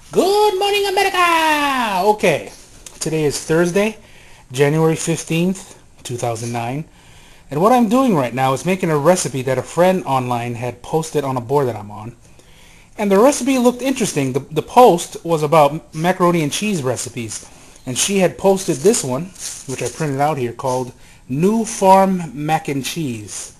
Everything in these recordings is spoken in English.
Good morning, America! Okay, today is Thursday, January 15th, 2009. And what I'm doing right now is making a recipe that a friend online had posted on a board that I'm on. And the recipe looked interesting. The post was about macaroni and cheese recipes. And she had posted this one, which I printed out here, called New Farm Mac and Cheese.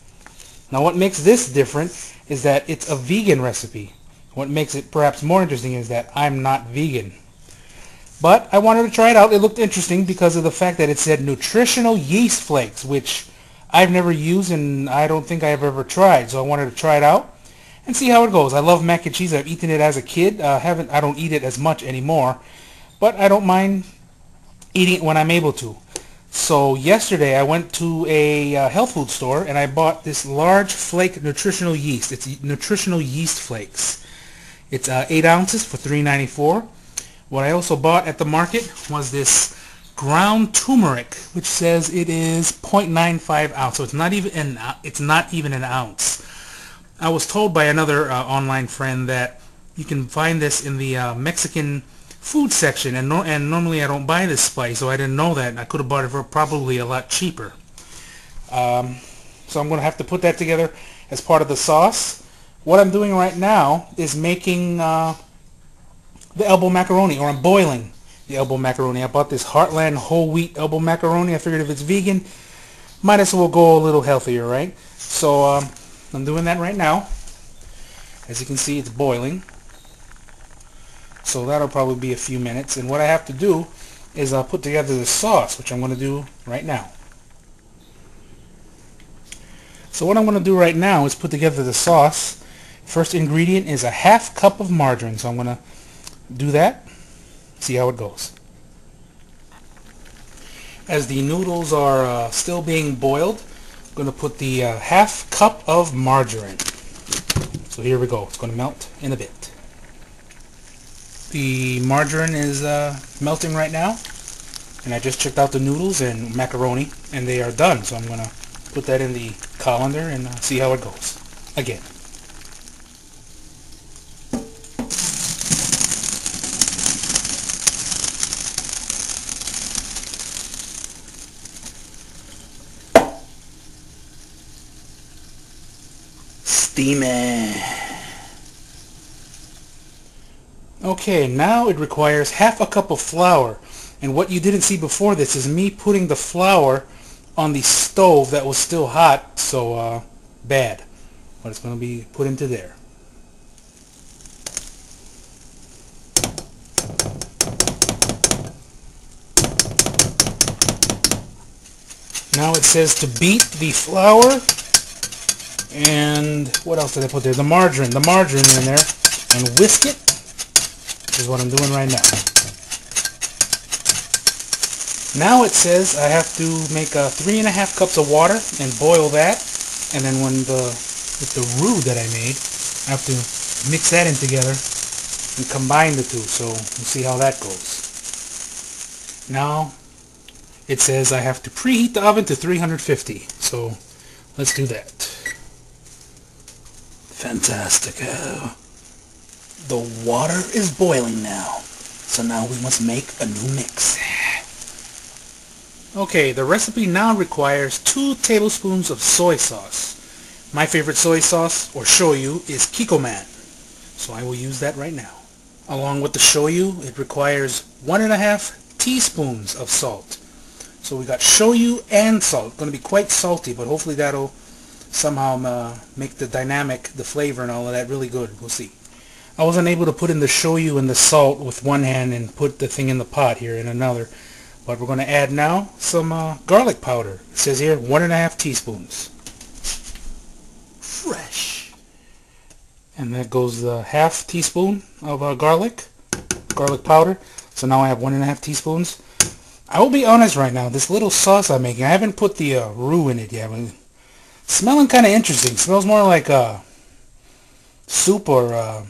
Now what makes this different is that it's a vegan recipe. What makes it perhaps more interesting is that I'm not vegan. But I wanted to try it out. It looked interesting because of the fact that it said nutritional yeast flakes, which I've never used and I don't think I've ever tried. So I wanted to try it out and see how it goes. I love mac and cheese. I've eaten it as a kid. I don't eat it as much anymore, but I don't mind eating it when I'm able to. So yesterday I went to a health food store and I bought this large flake nutritional yeast. It's nutritional yeast flakes. It's 8 ounces for $3.94. What I also bought at the market was this ground turmeric, which says it is 0.95 ounce. So it's not even an ounce. I was told by another online friend that you can find this in the Mexican food section, and normally I don't buy this spice, so I didn't know that. I could have bought it for probably a lot cheaper. So I'm going to have to put that together as part of the sauce. What I'm doing right now is making the elbow macaroni, or I'm boiling the elbow macaroni. I bought this Heartland whole wheat elbow macaroni. I figured if it's vegan, might as well go a little healthier, right? So I'm doing that right now. As you can see, it's boiling. So that'll probably be a few minutes. And what I have to do is put together the sauce, which I'm going to do right now. So what I'm going to do right now is put together the sauce. First ingredient is a half cup of margarine. So I'm going to do that. See how it goes. As the noodles are still being boiled, I'm going to put the half cup of margarine. So here we go. It's going to melt in a bit. The margarine is melting right now, and I just checked out the noodles and macaroni, and they are done. So I'm going to put that in the colander and see how it goes. Again. Steaming. Okay, now it requires half a cup of flour. And what you didn't see before this is me putting the flour on the stove that was still hot, so bad. But it's going to be put into there. Now it says to beat the flour, and what else did I put there? The margarine in there, and whisk it. This is what I'm doing right now. Now it says I have to make 3.5 cups of water and boil that, and then with the roux that I made, I have to mix that in together and combine the two. So we'll see how that goes. Now it says I have to preheat the oven to 350. So let's do that. Fantastico. The water is boiling now, so now we must make a new mix. Okay, the recipe now requires 2 tablespoons of soy sauce. My favorite soy sauce, or shoyu, is Kikkoman, so I will use that right now. Along with the shoyu, it requires 1.5 teaspoons of salt. So we got shoyu and salt. It's going to be quite salty, but hopefully that'll somehow make the flavor and all of that really good. We'll see. I wasn't able to put in the shoyu and the salt with one hand and put the thing in the pot here in another. But we're going to add now some garlic powder. It says here 1.5 teaspoons. Fresh. And that goes the half teaspoon of garlic powder. So now I have 1.5 teaspoons. I will be honest right now, this little sauce I'm making, I haven't put the roux in it yet. It's smelling kind of interesting. It smells more like soup or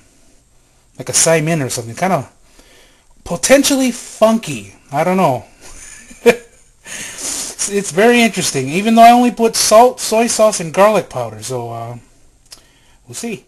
like a Saimin or something. Kind of potentially funky. I don't know. It's very interesting. Even though I only put salt, soy sauce, and garlic powder. So we'll see.